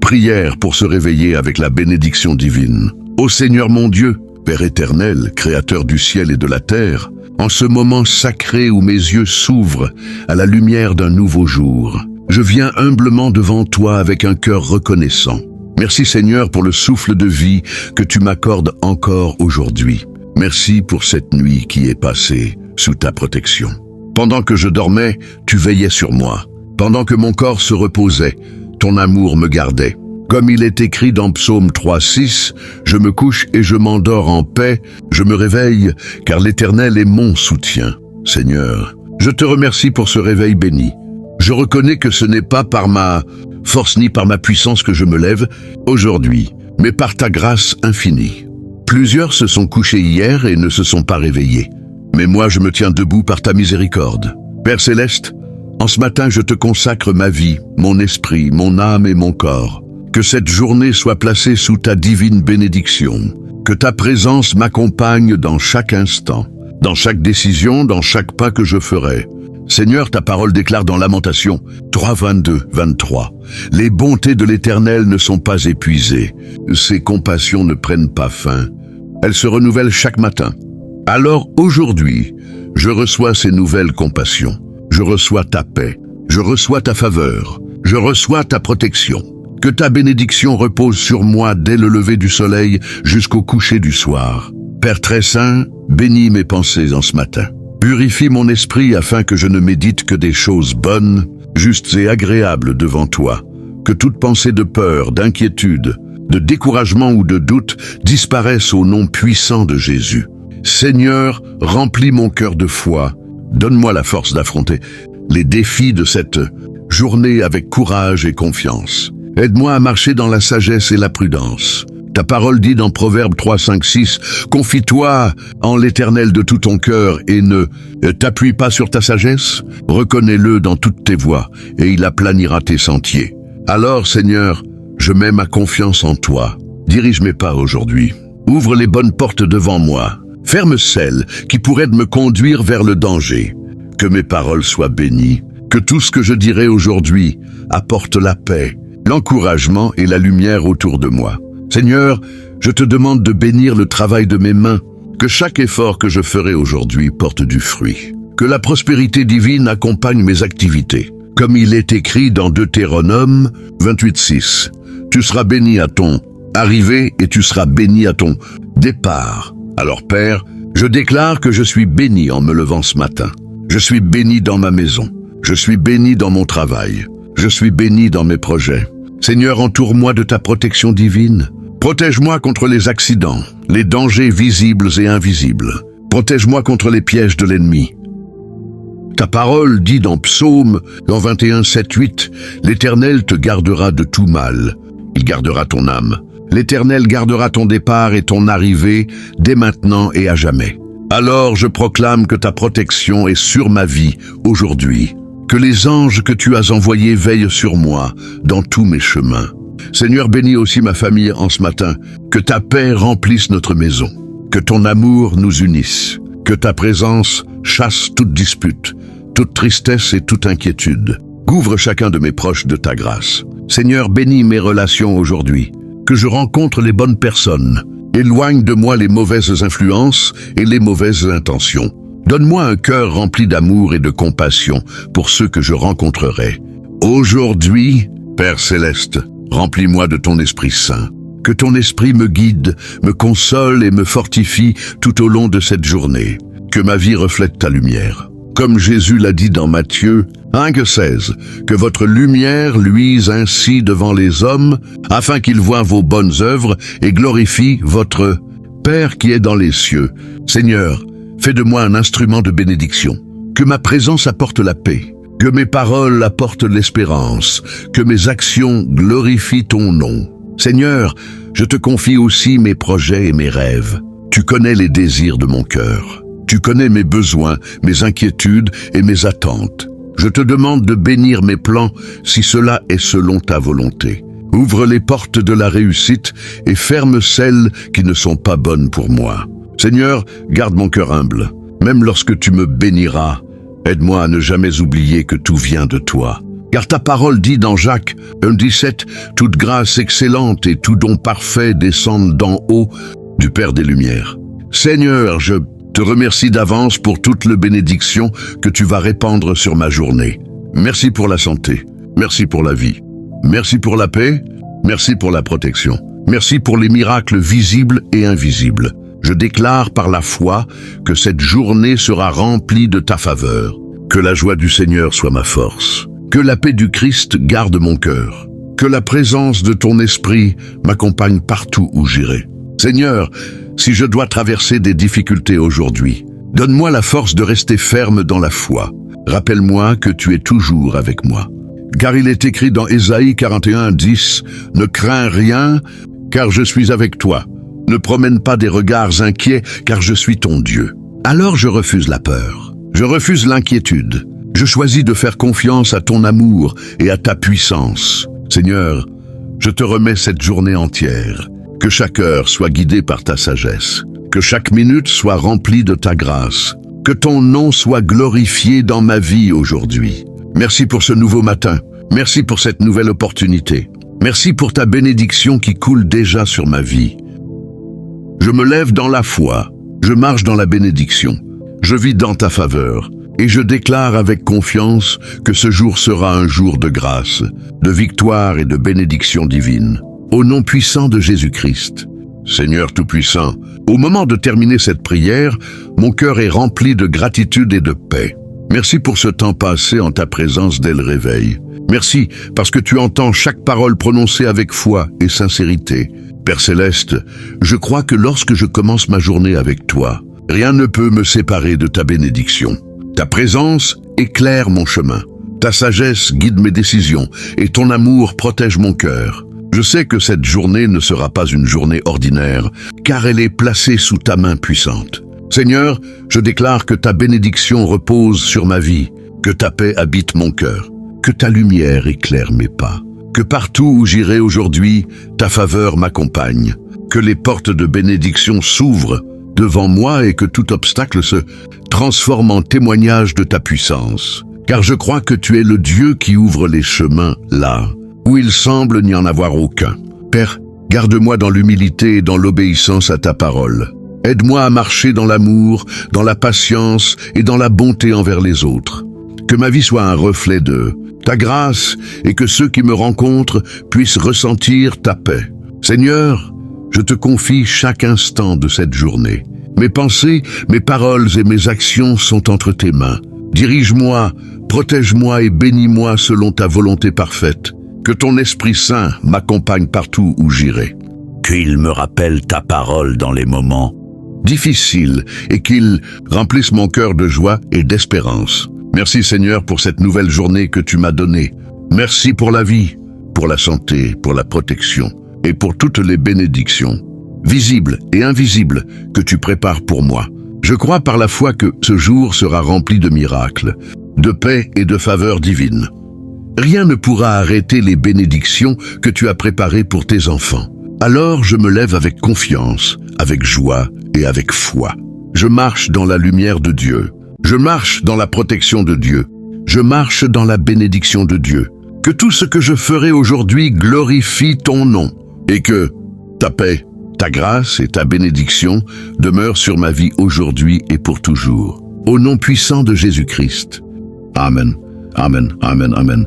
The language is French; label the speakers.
Speaker 1: Prière pour se réveiller avec la bénédiction divine. Ô Seigneur mon Dieu, Père éternel, Créateur du ciel et de la terre, en ce moment sacré où mes yeux s'ouvrent à la lumière d'un nouveau jour, je viens humblement devant toi avec un cœur reconnaissant. Merci Seigneur pour le souffle de vie que tu m'accordes encore aujourd'hui. Merci pour cette nuit qui est passée sous ta protection. Pendant que je dormais, tu veillais sur moi. Pendant que mon corps se reposait, ton amour me gardait. Comme il est écrit dans Psaume 3:6, je me couche et je m'endors en paix, je me réveille, car l'Éternel est mon soutien. Seigneur, je te remercie pour ce réveil béni. Je reconnais que ce n'est pas par ma force ni par ma puissance que je me lève aujourd'hui, mais par ta grâce infinie. Plusieurs se sont couchés hier et ne se sont pas réveillés. Mais moi, je me tiens debout par ta miséricorde. Père Céleste, en ce matin, je te consacre ma vie, mon esprit, mon âme et mon corps. Que cette journée soit placée sous ta divine bénédiction. Que ta présence m'accompagne dans chaque instant, dans chaque décision, dans chaque pas que je ferai. Seigneur, ta parole déclare dans Lamentation 3:22-23. Les bontés de l'Éternel ne sont pas épuisées. Ses compassions ne prennent pas fin. Elles se renouvellent chaque matin. Alors aujourd'hui, je reçois ces nouvelles compassions. Je reçois ta paix. Je reçois ta faveur. Je reçois ta protection. Que ta bénédiction repose sur moi dès le lever du soleil jusqu'au coucher du soir. Père très saint, bénis mes pensées en ce matin. Purifie mon esprit afin que je ne médite que des choses bonnes, justes et agréables devant toi. Que toute pensée de peur, d'inquiétude, de découragement ou de doute disparaisse au nom puissant de Jésus. Seigneur, remplis mon cœur de foi. Donne-moi la force d'affronter les défis de cette journée avec courage et confiance. Aide-moi à marcher dans la sagesse et la prudence. Ta parole dit dans Proverbe 3:5-6, « Confie-toi en l'Éternel de tout ton cœur et ne t'appuie pas sur ta sagesse. Reconnais-le dans toutes tes voies et il aplanira tes sentiers. » Alors, Seigneur, je mets ma confiance en toi. Dirige mes pas aujourd'hui. Ouvre les bonnes portes devant moi. Ferme celles qui pourraient me conduire vers le danger. Que mes paroles soient bénies. Que tout ce que je dirai aujourd'hui apporte la paix, l'encouragement et la lumière autour de moi. Seigneur, je te demande de bénir le travail de mes mains, que chaque effort que je ferai aujourd'hui porte du fruit. Que la prospérité divine accompagne mes activités. Comme il est écrit dans Deutéronome 28:6, « Tu seras béni à ton arrivée et tu seras béni à ton départ. » Alors Père, je déclare que je suis béni en me levant ce matin. Je suis béni dans ma maison. Je suis béni dans mon travail. Je suis béni dans mes projets. Seigneur, entoure-moi de ta protection divine. Protège-moi contre les accidents, les dangers visibles et invisibles. Protège-moi contre les pièges de l'ennemi. Ta parole dit dans Psaume 21:7-8, « L'Éternel te gardera de tout mal. Il gardera ton âme. L'Éternel gardera ton départ et ton arrivée dès maintenant et à jamais. » Alors je proclame que ta protection est sur ma vie aujourd'hui. Que les anges que tu as envoyés veillent sur moi dans tous mes chemins. Seigneur, bénis aussi ma famille en ce matin. Que ta paix remplisse notre maison. Que ton amour nous unisse. Que ta présence chasse toute dispute, toute tristesse et toute inquiétude. Couvre chacun de mes proches de ta grâce. Seigneur, bénis mes relations aujourd'hui. Que je rencontre les bonnes personnes. Éloigne de moi les mauvaises influences et les mauvaises intentions. Donne-moi un cœur rempli d'amour et de compassion pour ceux que je rencontrerai. Aujourd'hui, Père Céleste, remplis-moi de ton Esprit Saint. Que ton Esprit me guide, me console et me fortifie tout au long de cette journée. Que ma vie reflète ta lumière. Comme Jésus l'a dit dans Matthieu 1:16, que votre lumière luise ainsi devant les hommes, afin qu'ils voient vos bonnes œuvres et glorifient votre Père qui est dans les cieux. Seigneur, fais de moi un instrument de bénédiction. Que ma présence apporte la paix. Que mes paroles apportent l'espérance. Que mes actions glorifient ton nom. Seigneur, je te confie aussi mes projets et mes rêves. Tu connais les désirs de mon cœur. Tu connais mes besoins, mes inquiétudes et mes attentes. Je te demande de bénir mes plans si cela est selon ta volonté. Ouvre les portes de la réussite et ferme celles qui ne sont pas bonnes pour moi. Seigneur, garde mon cœur humble. Même lorsque tu me béniras, aide-moi à ne jamais oublier que tout vient de toi. Car ta parole dit dans Jacques 1,17, « Toute grâce excellente et tout don parfait descendent d'en haut du Père des Lumières. » Seigneur, je te remercie d'avance pour toute la bénédiction que tu vas répandre sur ma journée. Merci pour la santé, merci pour la vie, merci pour la paix, merci pour la protection, merci pour les miracles visibles et invisibles. Je déclare par la foi que cette journée sera remplie de ta faveur. Que la joie du Seigneur soit ma force. Que la paix du Christ garde mon cœur. Que la présence de ton esprit m'accompagne partout où j'irai. Seigneur, si je dois traverser des difficultés aujourd'hui, donne-moi la force de rester ferme dans la foi. Rappelle-moi que tu es toujours avec moi. Car il est écrit dans Ésaïe 41:10, « Ne crains rien, car je suis avec toi. Ne promène pas des regards inquiets, car je suis ton Dieu. » Alors je refuse la peur. Je refuse l'inquiétude. Je choisis de faire confiance à ton amour et à ta puissance. Seigneur, je te remets cette journée entière. Que chaque heure soit guidée par ta sagesse. Que chaque minute soit remplie de ta grâce. Que ton nom soit glorifié dans ma vie aujourd'hui. Merci pour ce nouveau matin. Merci pour cette nouvelle opportunité. Merci pour ta bénédiction qui coule déjà sur ma vie. Je me lève dans la foi, je marche dans la bénédiction, je vis dans ta faveur, et je déclare avec confiance que ce jour sera un jour de grâce, de victoire et de bénédiction divine. Au nom puissant de Jésus-Christ. Seigneur Tout-Puissant, au moment de terminer cette prière, mon cœur est rempli de gratitude et de paix. Merci pour ce temps passé en ta présence dès le réveil. Merci parce que tu entends chaque parole prononcée avec foi et sincérité. Père Céleste, je crois que lorsque je commence ma journée avec toi, rien ne peut me séparer de ta bénédiction. Ta présence éclaire mon chemin, ta sagesse guide mes décisions et ton amour protège mon cœur. Je sais que cette journée ne sera pas une journée ordinaire, car elle est placée sous ta main puissante. Seigneur, je déclare que ta bénédiction repose sur ma vie, que ta paix habite mon cœur, que ta lumière éclaire mes pas. Que partout où j'irai aujourd'hui, ta faveur m'accompagne. Que les portes de bénédiction s'ouvrent devant moi et que tout obstacle se transforme en témoignage de ta puissance. Car je crois que tu es le Dieu qui ouvre les chemins là, où il semble n'y en avoir aucun. Père, garde-moi dans l'humilité et dans l'obéissance à ta parole. Aide-moi à marcher dans l'amour, dans la patience et dans la bonté envers les autres. Que ma vie soit un reflet de ta grâce et que ceux qui me rencontrent puissent ressentir ta paix. Seigneur, je te confie chaque instant de cette journée. Mes pensées, mes paroles et mes actions sont entre tes mains. Dirige-moi, protège-moi et bénis-moi selon ta volonté parfaite. Que ton Esprit Saint m'accompagne partout où j'irai. Qu'il me rappelle ta parole dans les moments difficiles et qu'il remplisse mon cœur de joie et d'espérance. Merci Seigneur pour cette nouvelle journée que tu m'as donnée. Merci pour la vie, pour la santé, pour la protection et pour toutes les bénédictions, visibles et invisibles, que tu prépares pour moi. Je crois par la foi que ce jour sera rempli de miracles, de paix et de faveur divine. Rien ne pourra arrêter les bénédictions que tu as préparées pour tes enfants. Alors je me lève avec confiance, avec joie et avec foi. Je marche dans la lumière de Dieu. Je marche dans la protection de Dieu. Je marche dans la bénédiction de Dieu. Que tout ce que je ferai aujourd'hui glorifie ton nom et que ta paix, ta grâce et ta bénédiction demeurent sur ma vie aujourd'hui et pour toujours. Au nom puissant de Jésus-Christ. Amen, amen, amen, amen.